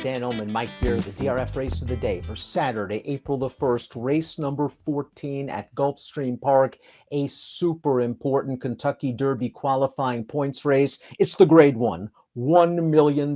Dan Illman, Mike Beer, the DRF race of the day for Saturday, April the 1st, race number 14 at Gulfstream Park, a super important Kentucky Derby qualifying points race. It's the grade one, $1 million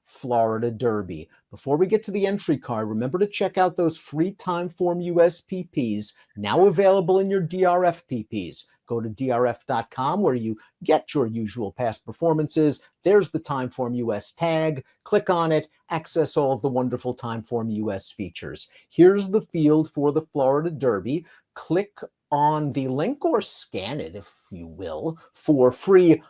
Florida Derby. Before we get to the entry card, remember to check out those free Timeform US PPs, now available in your DRF PPs. Go to DRF.com where you get your usual past performances. There's the Timeform US tag. Click on it, access all of the wonderful Timeform US features. Here's the field for the Florida Derby. Click on the link or scan it, if you will, for free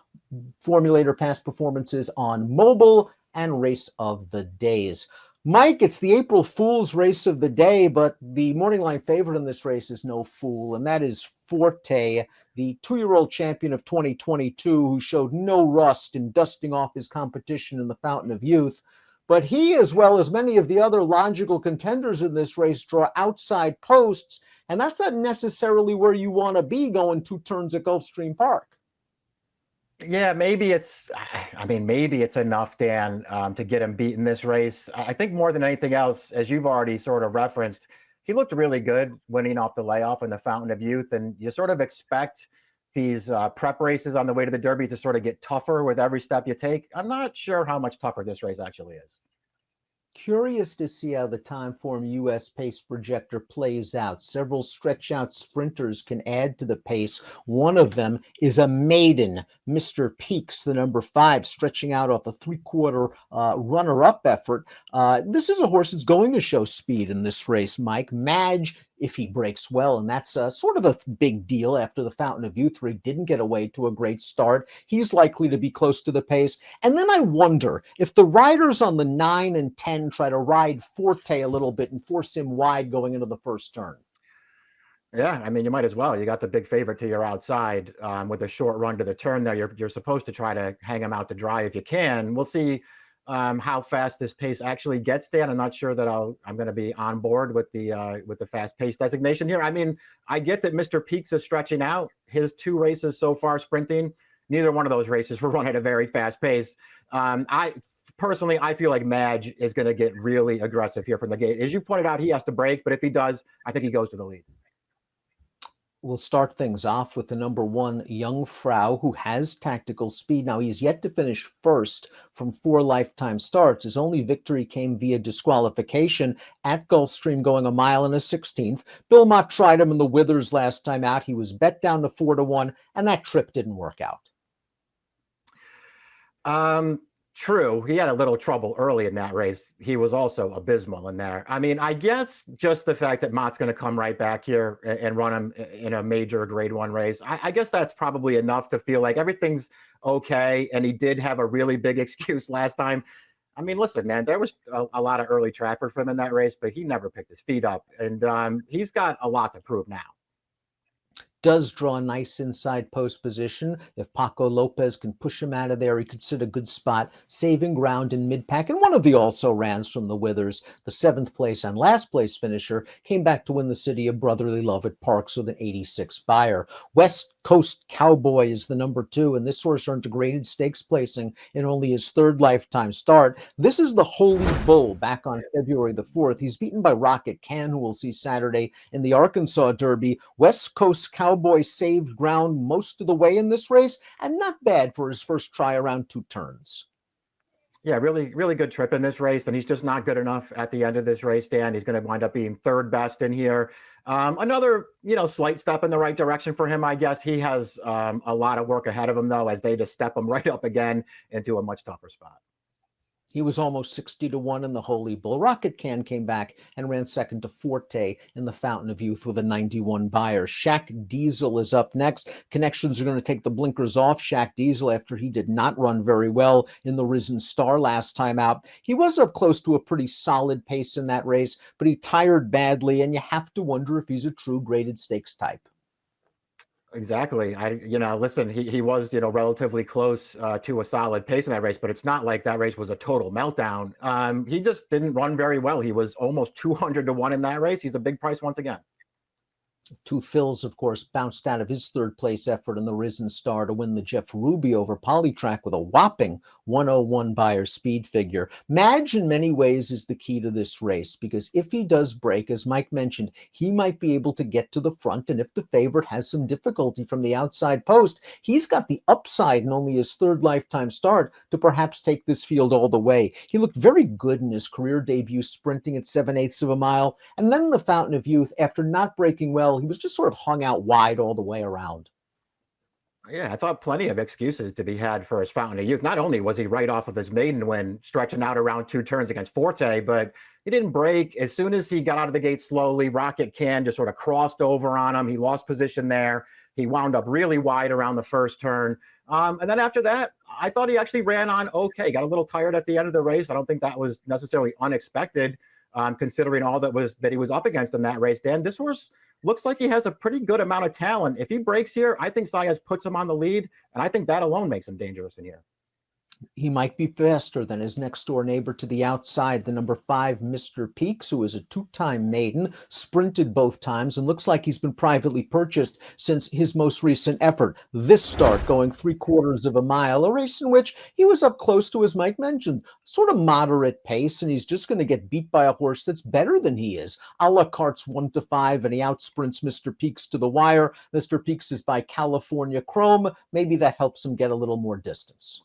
Formulator past performances on mobile and race of the days. Mike, it's the April Fool's race of the day, but the morning line favorite in this race is no fool, and that is Forte, the 2-year-old champion of 2022 who showed no rust in dusting off his competition in the Fountain of Youth. But he, as well as many of the other logical contenders in this race, draw outside posts, and that's not necessarily where you want to be going 2 turns at Gulfstream Park. Yeah, maybe it's enough, Dan, to get him beat in this race. I think more than anything else, as you've already sort of referenced, he looked really good winning off the layoff in the Fountain of Youth. And you sort of expect these prep races on the way to the Derby to sort of get tougher with every step you take. I'm not sure how much tougher this race actually is. Curious to see how the Timeform US pace projector plays out. Several stretch out sprinters can add to the pace. One of them is a maiden, Mr. Peaks, the number 5, stretching out off a 3/4 runner-up effort. This is a horse that's going to show speed in this race, Mike. Madge, if he breaks well, and that's sort of a big deal after the Fountain of Youth, where he didn't get away to a great start. He's likely to be close to the pace. And then I wonder if the riders on the 9 and 10 try to ride Forte a little bit and force him wide going into the first turn. Yeah, I mean, you might as well. You got the big favorite to your outside with a short run to the turn there. You're supposed to try to hang him out to dry if you can. We'll see how fast this pace actually gets, Dan. I'm not sure that I'm going to be on board with the fast pace designation here. I mean, I get that Mr. Peaks is stretching out. His 2 races so far sprinting, neither one of those races were run at a very fast pace. I feel like Madge is going to get really aggressive here from the gate. As you pointed out, he has to break, but if he does, I think he goes to the lead. We'll start things off with the number 1, Young Frau, who has tactical speed. Now, he's yet to finish first from 4 lifetime starts. His only victory came via disqualification at Gulfstream, going 1 1/16. Bill Mott tried him in the Withers last time out. He was bet down to 4-1, and that trip didn't work out. True. He had a little trouble early in that race. He was also abysmal in there. I mean, I guess just the fact that Mott's going to come right back here and run him in a major grade 1 race, I guess that's probably enough to feel like everything's okay. And he did have a really big excuse last time. I mean, listen, man, there was a lot of early traffic for him in that race, but he never picked his feet up. And he's got a lot to prove now. Does draw a nice inside post position. If Paco Lopez can push him out of there, he could sit a good spot, saving ground in mid-pack. And one of the also-rans from the Withers, the 7th place and last place finisher, came back to win the City of Brotherly Love at Parks with an 86 buyer. West Coast Cowboy is the number 2, and this horse earned a graded stakes placing in only his 3rd lifetime start. This is the Holy Bull back on February the 4th. He's beaten by Rocket Can, who we'll see Saturday in the Arkansas Derby. West Coast Cowboy saved ground most of the way in this race, and not bad for his first try around 2 turns. Yeah, really, really good trip in this race, and he's just not good enough at the end of this race, Dan. He's going to wind up being 3rd best in here. Another, slight step in the right direction for him, I guess. He has a lot of work ahead of him, though, as they just step him right up again into a much tougher spot. He was almost 60-1 in the Holy Bull. Rocket Can came back and ran second to Forte in the Fountain of Youth with a 91 buyer. Shaq Diesel is up next. Connections are going to take the blinkers off Shaq Diesel after he did not run very well in the Risen Star last time out. He was up close to a pretty solid pace in that race, but he tired badly, and you have to wonder if he's a true graded stakes type. Exactly. Listen, he was, relatively close to a solid pace in that race, but it's not like that race was a total meltdown. He just didn't run very well. He was almost 200-1 in that race. He's a big price once again. Two Phils, of course, bounced out of his third place effort in the Risen Star to win the Jeff Ruby over Polytrack with a whopping 101 Beyer speed figure. Madge, in many ways, is the key to this race because if he does break, as Mike mentioned, he might be able to get to the front. And if the favorite has some difficulty from the outside post, he's got the upside in only his third lifetime start to perhaps take this field all the way. He looked very good in his career debut, sprinting at 7/8 of a mile. And then in the Fountain of Youth, after not breaking well, he was just sort of hung out wide all the way around. Yeah, I thought plenty of excuses to be had for his Fountain of Youth. Not only was he right off of his maiden win, stretching out around 2 turns against Forte, but he didn't break. As soon as he got out of the gate slowly, Rocket Can just sort of crossed over on him. He lost position there. He wound up really wide around the first turn. And then after that, I thought he actually ran on okay. Got a little tired at the end of the race. I don't think that was necessarily unexpected, considering all that he was up against in that race. Dan, this horse looks like he has a pretty good amount of talent. If he breaks here, I think Saez puts him on the lead, and I think that alone makes him dangerous in here. He might be faster than his next door neighbor to the outside, the number 5, Mr. Peaks, who is a 2-time maiden, sprinted both times, and looks like he's been privately purchased since his most recent effort. This start going 3/4 of a mile, a race in which he was up close to, as Mike mentioned, sort of moderate pace, and he's just going to get beat by a horse that's better than he is. A la carte's 1-5, and he outsprints Mr. Peaks to the wire. Mr. Peaks is by California Chrome. Maybe that helps him get a little more distance.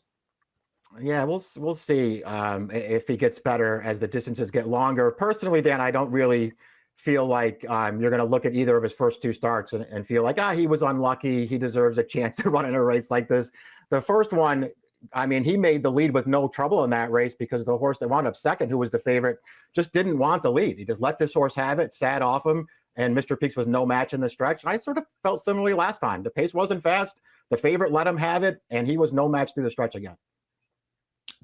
Yeah, we'll see if he gets better as the distances get longer. Personally, Dan, I don't really feel like you're going to look at either of his first 2 starts and feel like, he was unlucky. He deserves a chance to run in a race like this. The first one, I mean, he made the lead with no trouble in that race because the horse that wound up second, who was the favorite, just didn't want the lead. He just let this horse have it, sat off him, and Mr. Peaks was no match in the stretch. And I sort of felt similarly last time. The pace wasn't fast. The favorite let him have it, and he was no match through the stretch again.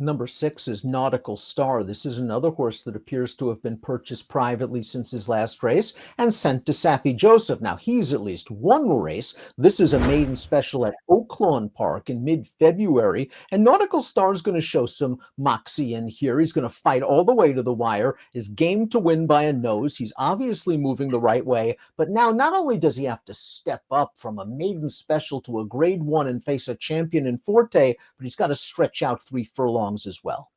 Number 6 is Nautical Star. This is another horse that appears to have been purchased privately since his last race and sent to Saffie Joseph. Now, he's at least won a race. This is a maiden special at Oaklawn Park in mid-February, and Nautical Star is going to show some moxie in here. He's going to fight all the way to the wire. His game to win by a nose. He's obviously moving the right way, but now not only does he have to step up from a maiden special to a grade 1 and face a champion in Forte, but he's got to stretch out 3 furlongs as well.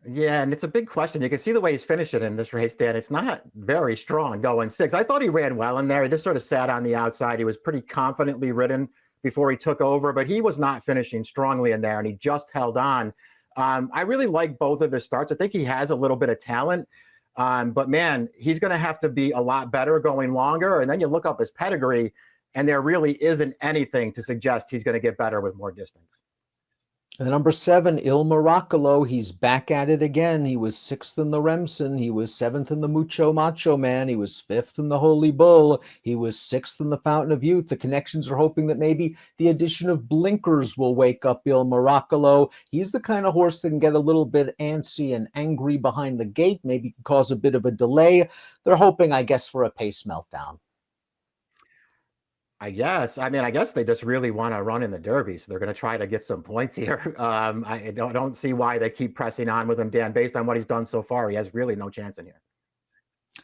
Yeah, and it's a big question. You can see the way he's finishing in this race, Dan. It's not very strong going 6. I thought he ran well in there. He just sort of sat on the outside. He was pretty confidently ridden before he took over, but he was not finishing strongly in there, and he just held on. I really like both of his starts. I think he has a little bit of talent, but man, he's going to have to be a lot better going longer. And then you look up his pedigree, and there really isn't anything to suggest he's going to get better with more distance. And number 7, Il Miracolo, he's back at it again. He was 6th in the Remsen. He was 7th in the Mucho Macho Man. He was 5th in the Holy Bull. He was 6th in the Fountain of Youth. The connections are hoping that maybe the addition of blinkers will wake up Il Miracolo. He's the kind of horse that can get a little bit antsy and angry behind the gate, maybe cause a bit of a delay. They're hoping, I guess, for a pace meltdown. I guess. I mean, I guess they just really want to run in the Derby, so they're going to try to get some points here. I don't see why they keep pressing on with him, Dan. Based on what he's done so far, he has really no chance in here.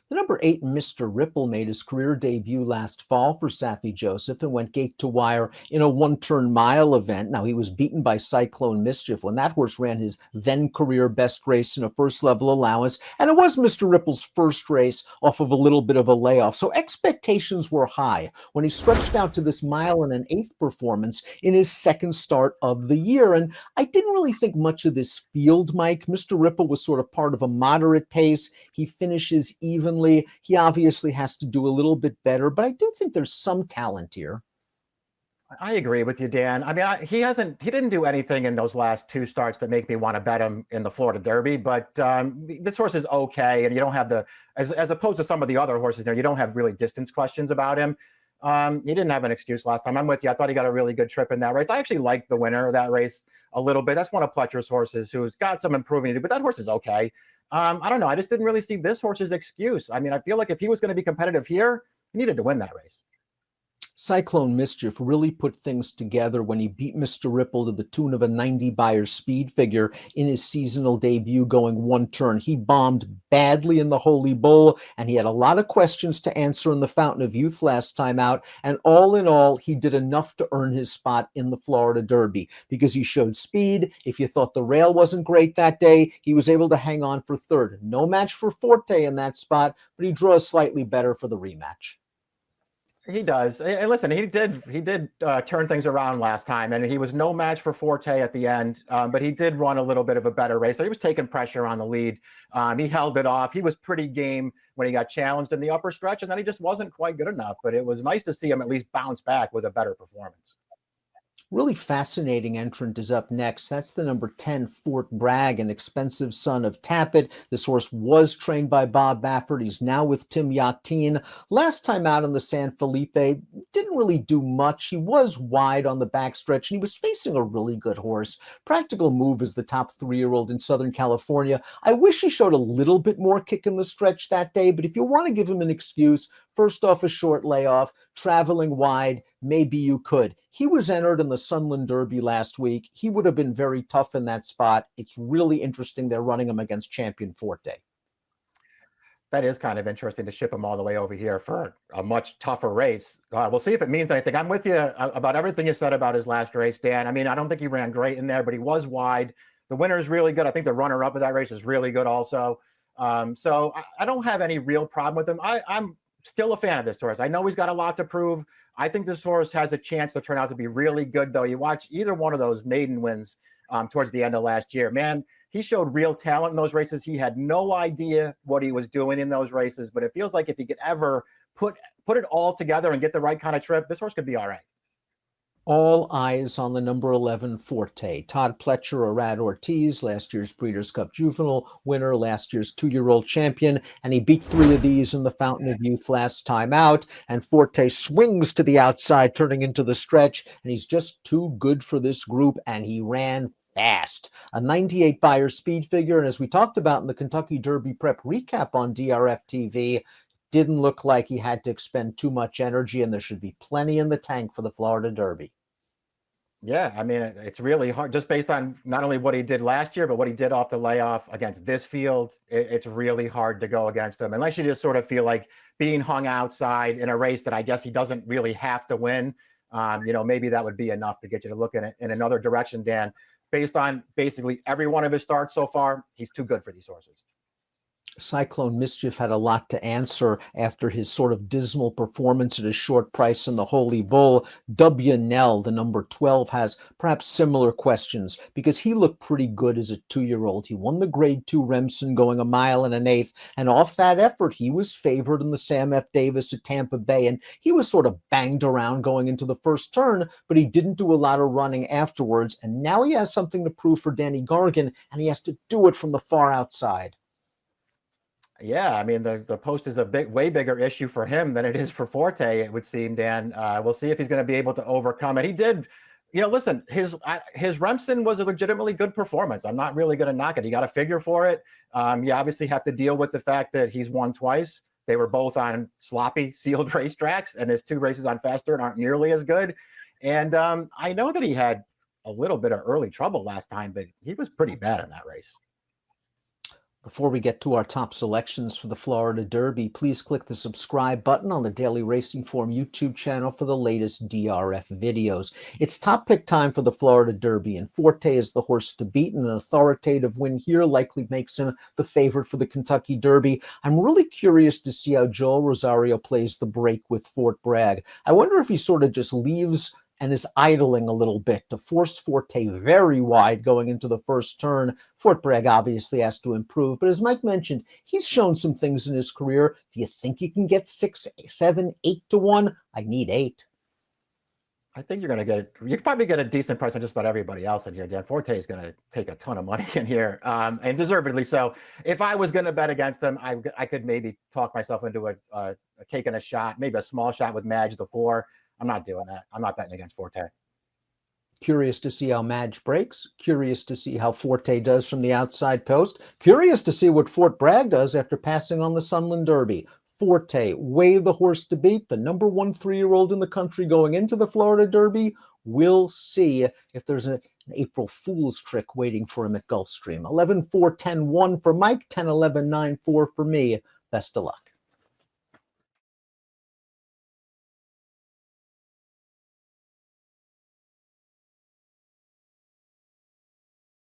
The number 8, Mr. Ripple, made his career debut last fall for Saffie Joseph and went gate to wire in a 1-turn mile event. Now, he was beaten by Cyclone Mischief when that horse ran his then career best race in a first level allowance. And it was Mr. Ripple's first race off of a little bit of a layoff. So expectations were high when he stretched out to this 1.125 performance in his second start of the year. And I didn't really think much of this field, Mike. Mr. Ripple was sort of part of a moderate pace. He finishes evenly. He obviously has to do a little bit better, but I do think there's some talent here. I agree with you, Dan. I mean, he didn't do anything in those last 2 starts that make me want to bet him in the Florida Derby, but this horse is okay, and you don't have as opposed to some of the other horses there, you don't have really distance questions about him. He didn't have an excuse last time. I'm with you. I thought he got a really good trip in that race. I actually liked the winner of that race a little bit. That's one of Pletcher's horses who's got some improving to do, but that horse is okay. I don't know. I just didn't really see this horse's excuse. I mean, I feel like if he was going to be competitive here, he needed to win that race. Cyclone Mischief really put things together when he beat Mr. Ripple to the tune of a 90 Beyer speed figure in his seasonal debut going one turn. He bombed badly in the Holy Bull, and he had a lot of questions to answer in the Fountain of Youth last time out. And all in all, he did enough to earn his spot in the Florida Derby because he showed speed. If you thought the rail wasn't great that day, he was able to hang on for third. No match for Forte in that spot, but he draws slightly better for the rematch. He does. And listen, he did turn things around last time, and he was no match for Forte at the end, but he did run a little bit of a better race. So he was taking pressure on the lead. He held it off. He was pretty game when he got challenged in the upper stretch, and then he just wasn't quite good enough. But it was nice to see him at least bounce back with a better performance. Really fascinating entrant is up next. That's the number 10, Fort Bragg, an expensive son of Tappet. This horse was trained by Bob Baffert. He's now with Tim Yatin. Last time out in the San Felipe, didn't really do much. He was wide on the backstretch, and he was facing a really good horse. Practical Move is the top 3-year-old in Southern California. I wish he showed a little bit more kick in the stretch that day, but if you want to give him an excuse, first off, a short layoff, traveling wide, maybe you could. He was entered in the Sunland Derby last week. He would have been very tough in that spot. It's really interesting they're running him against champion Forte. That is kind of interesting to ship him all the way over here for a much tougher race. We'll see if it means anything. I'm with you about everything you said about his last race, Dan. I mean, I don't think he ran great in there, but he was wide. The winner is really good. I think the runner-up of that race is really good also. So I don't have any real problem with him. I'm still a fan of this horse. I know he's got a lot to prove. I think this horse has a chance to turn out to be really good, though. You watch either one of those maiden wins towards the end of last year. Man, he showed real talent in those races. He had no idea what he was doing in those races, but it feels like if he could ever put it all together and get the right kind of trip, this horse could be all right. All eyes on the number 11 Forte. Todd Pletcher, Arad Ortiz, last year's Breeders' Cup Juvenile winner, last year's 2-year-old champion, and he beat 3 of these in the Fountain of Youth last time out. And Forte swings to the outside, turning into the stretch, and he's just too good for this group, and he ran fast. A 98 Beyer speed figure, and as we talked about in the Kentucky Derby prep recap on DRFTV, didn't look like he had to expend too much energy, and there should be plenty in the tank for the Florida Derby. Yeah, I mean, it's really hard just based on not only what he did last year, but what he did off the layoff against this field. It's really hard to go against him unless you just sort of feel like being hung outside in a race that I guess he doesn't really have to win. Maybe that would be enough to get you to look in it in another direction, Dan. Based on basically every one of his starts so far, he's too good for these horses. Cyclone Mischief had a lot to answer after his sort of dismal performance at a short price in the Holy Bull. W. Nell, the number 12, has perhaps similar questions because he looked pretty good as a 2-year-old. He won the Grade 2 Remsen going 1 1/8, and off that effort, he was favored in the Sam F. Davis at Tampa Bay, and he was sort of banged around going into the first turn, but he didn't do a lot of running afterwards, and now he has something to prove for Danny Gargan, and he has to do it from the far outside. Yeah, I mean, the post is a way bigger issue for him than it is for Forte, it would seem, Dan. We'll see if he's going to be able to overcome it. He did, listen, his Remsen was a legitimately good performance. I'm not really going to knock it. He got a figure for it. You obviously have to deal with the fact that he's won twice. They were both on sloppy sealed racetracks, and his 2 races on fast dirt aren't nearly as good. And I know that he had a little bit of early trouble last time, but he was pretty bad in that race. Before we get to our top selections for the Florida Derby, please click the subscribe button on the Daily Racing Form YouTube channel for the latest DRF videos. It's top pick time for the Florida Derby, and Forte is the horse to beat, and an authoritative win here likely makes him the favorite for the Kentucky Derby. I'm really curious to see how Joel Rosario plays the break with Fort Bragg. I wonder if he sort of just leaves and is idling a little bit to force Forte very wide going into the first turn. Fort Bragg obviously has to improve, but as Mike mentioned, he's shown some things in his career. Do you think you can get 6, 7, 8 to 1? I need 8. I think you're going to get it. You can probably get a decent price on just about everybody else in here. Dan Forte is going to take a ton of money in here, and deservedly so. If I was going to bet against him, I could maybe talk myself into taking a shot, maybe a small shot with Madge the 4. I'm not doing that. I'm not betting against Forte. Curious to see how Madge breaks. Curious to see how Forte does from the outside post. Curious to see what Fort Bragg does after passing on the Sunland Derby. Forte, way the horse to beat, the number 1 3-year-old in the country going into the Florida Derby. We'll see if there's an April Fool's trick waiting for him at Gulfstream. 11-4, 10-1 for Mike, 10-11, 9-4 for me. Best of luck.